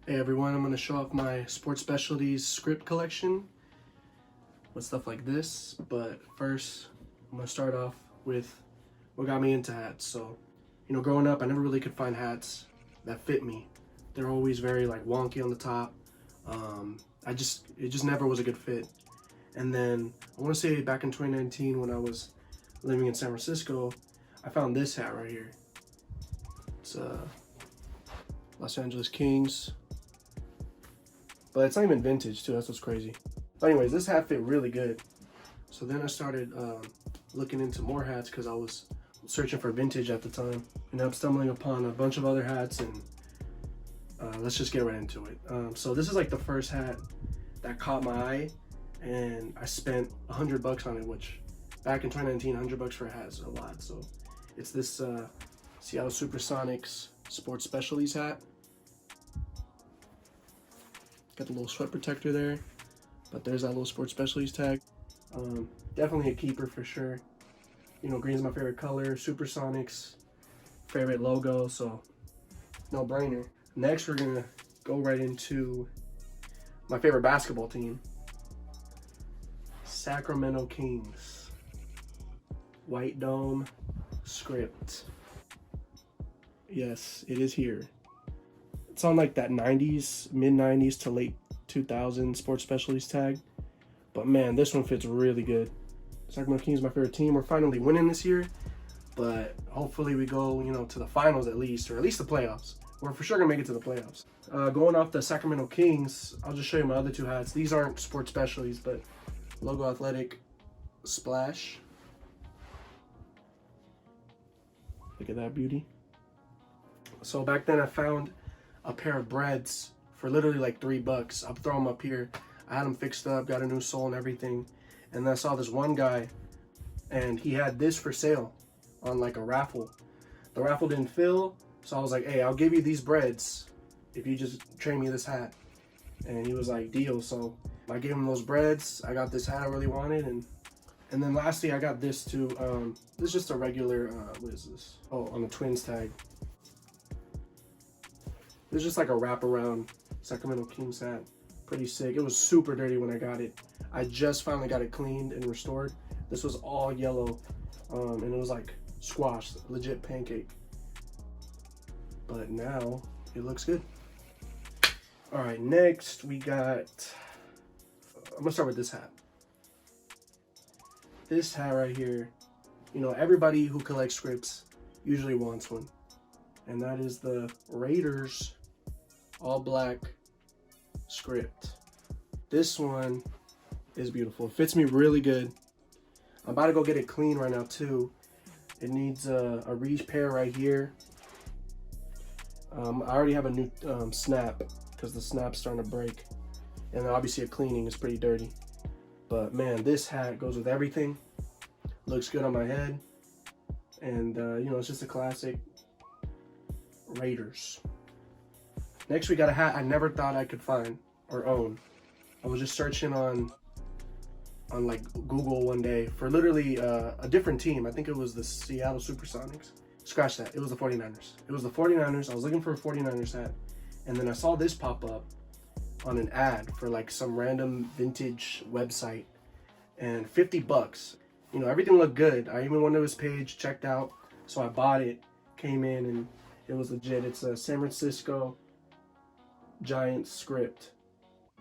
Hey everyone, I'm going to show off my Sports Specialties script collection with stuff like this, but first I'm going to start off with what got me into hats. So, growing up I never really could find hats that fit me. They're always very wonky on the top. It just never was a good fit. And then I want to say back in 2019 when I was living in San Francisco, I found this hat right here. It's Los Angeles Kings. But it's not even vintage too, that's what's crazy. But anyways, this hat fit really good. So then I started looking into more hats because I was searching for vintage at the time. And I'm stumbling upon a bunch of other hats, and let's just get right into it. So this is the first hat that caught my eye, and I spent $100 on it, which back in 2019, $100 for a hat is a lot. So it's this Seattle Supersonics Sports Specialties hat. Got the little sweat protector there, but there's that little Sports Specialties tag. Definitely a keeper for sure. Green's my favorite color, Supersonics, favorite logo, so no brainer. Next, we're gonna go right into my favorite basketball team, Sacramento Kings. White dome script. Yes, it is here. It's on that 90s, mid 90s to late 2000s Sports Specialties tag. But man, this one fits really good. Sacramento Kings is my favorite team. We're finally winning this year, but hopefully we go, to the finals at least, or at least the playoffs. We're for sure gonna make it to the playoffs. Going off the Sacramento Kings, I'll just show you my other two hats. These aren't Sports Specialties, but Logo Athletic Splash. Look at that beauty. So back then I found a pair of breads for literally $3. I'll throw them up here. I had them fixed up, got a new sole and everything. And then I saw this one guy, and he had this for sale on a raffle. The raffle didn't fill, so I was like, hey, I'll give you these breads if you just trade me this hat. And he was like, deal. So I gave him those breads. I got this hat I really wanted, and then lastly I got this too. This is just a regular, what is this? Oh, on the Twins tag. It was just a wraparound Sacramento Kings hat. Pretty sick. It was super dirty when I got it. I just finally got it cleaned and restored. This was all yellow, and it was squashed, legit pancake. But now it looks good. All right, next we got, I'm gonna start with this hat. This hat right here, everybody who collects scripts usually wants one. And that is the Raiders all black script. This one is beautiful. It fits me really good. I'm about to go get it clean right now too. It needs a repair right here. I already have a new snap because the snap's starting to break. And obviously a cleaning is pretty dirty. But man, this hat goes with everything. Looks good on my head. And it's just a classic Raiders. Next, we got a hat I never thought I could find or own. I was just searching on Google one day for literally a different team. I think it was the Seattle Supersonics. Scratch that. It was the 49ers. It was the 49ers. I was looking for a 49ers hat, and then I saw this pop up on an ad for some random vintage website, and $50. Everything looked good. I even went to his page, checked out, so I bought it. Came in and it was legit. It's a San Francisco Giants script.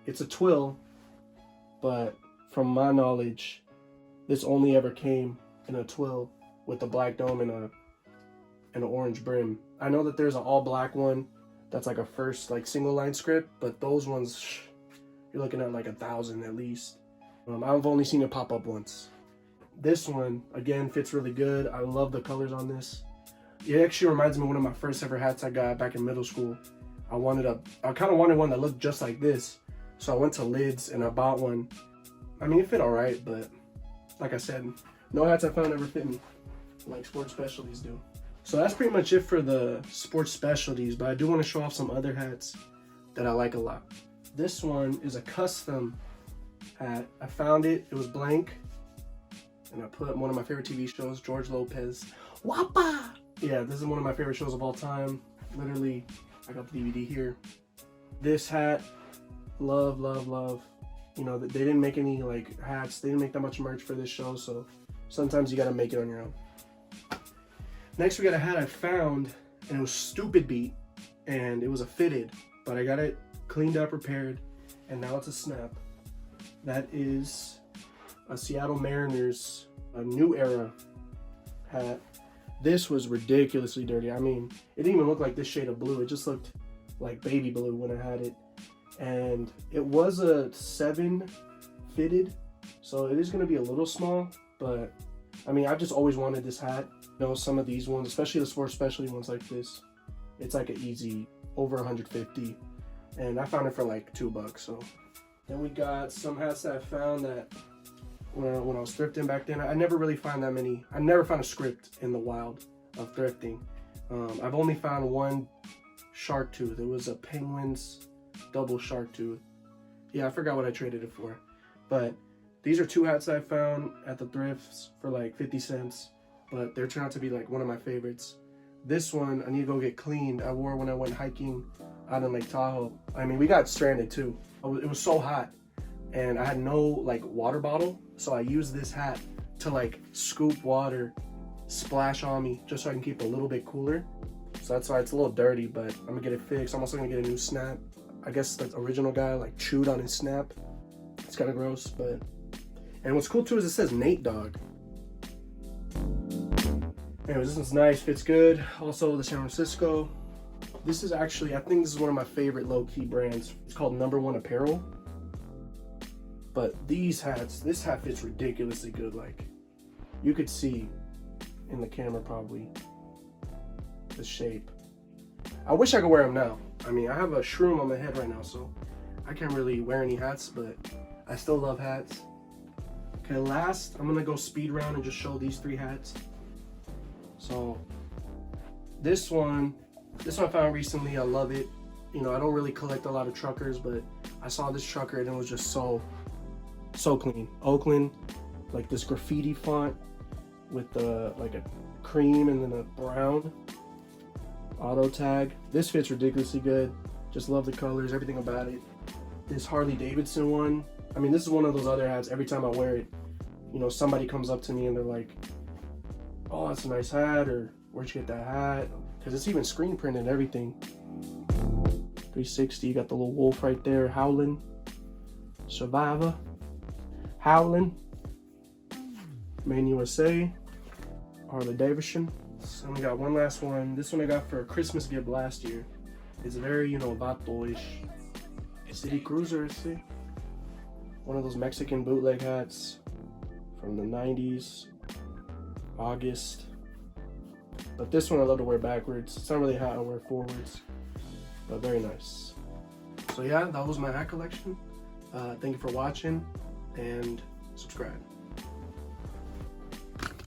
It's a twill, but from my knowledge, this only ever came in a twill with a black dome and an orange brim. I know that there's an all black one that's a first single line script, but those ones, you're looking at 1,000 at least. I've only seen it pop up once. This one, again, fits really good. I love the colors on this. It actually reminds me of one of my first ever hats I got back in middle school. I kind of wanted one that looked just like this. So I went to Lids and I bought one. I mean, it fit all right, but like I said, no hats I found ever fit me like Sports Specialties do. So that's pretty much it for the Sports Specialties, but I do want to show off some other hats that I like a lot. This one is a custom hat. I found it, it was blank, and I put one of my favorite TV shows, George Lopez. Wapa! Yeah, this is one of my favorite shows of all time. Literally, I got the DVD here. This hat, love, love, love. You know, they didn't make any like hats. They didn't make that much merch for this show, so sometimes you gotta make it on your own. Next, we got a hat I found, and it was stupid beat, and it was a fitted, but I got it cleaned up, repaired, and now it's a snap. That is a Seattle Mariners, a new era hat. This was ridiculously dirty. I mean, it didn't even look like this shade of blue. It just looked like baby blue when I had it. And it was a 7 fitted, so it is going to be a little small, but I mean, I've just always wanted this hat. You know, some of these ones, especially the sport specialty ones like this, it's like an easy over 150, and I found it for like $2. So then we got some hats that I found that when I was thrifting back then, I never really found that many. I never found a script in the wild of thrifting. I've only found one shark tooth. It was a Penguins double shark tooth. Yeah, I forgot what I traded it for, but these are 2 hats I found at the thrifts for like 50 cents, but they're turned out to be like one of my favorites. This one I need to go get cleaned. I wore when I went hiking out in Lake Tahoe. I mean, we got stranded too. It was so hot, and I had no like water bottle, so I used this hat to like scoop water, splash on me, just so I can keep it a little bit cooler. So that's why it's a little dirty, but I'm gonna get it fixed. I'm also gonna get a new snap. I guess the original guy like chewed on his snap. It's kind of gross, but. And what's cool too is it says Nate Dogg. Anyways, this one's nice, fits good. Also the San Francisco. This is actually, I think this is one of my favorite low-key brands. It's called Number One Apparel. But these hats, this hat fits ridiculously good. Like, you could see in the camera probably the shape. I wish I could wear them now. I mean, I have a shroom on my head right now, so I can't really wear any hats, but I still love hats. Okay, last, I'm gonna go speed round and just show these 3 hats. So, this one I found recently. I love it. You know, I don't really collect a lot of truckers, but I saw this trucker and it was just so clean. Oakland, like this graffiti font with like a cream and then a brown auto tag. This fits ridiculously good. Just love the colors, everything about it. This Harley Davidson one, I mean, this is one of those other hats. Every time I wear it, you know, somebody comes up to me and they're like, oh, that's a nice hat, or where'd you get that hat? Because it's even screen printed and everything. 360, you got the little wolf right there, howling. Survivor, howling. Main USA, Harley Davidson. So we got one last one. This one I got for a Christmas gift last year. It's very, you know, vato-ish. City Cruiser, see? One of those Mexican bootleg hats from the 90s, August. But this one I love to wear backwards. It's not really a hat I wear forwards, but very nice. So yeah, that was my hat collection. Thank you for watching, and subscribe.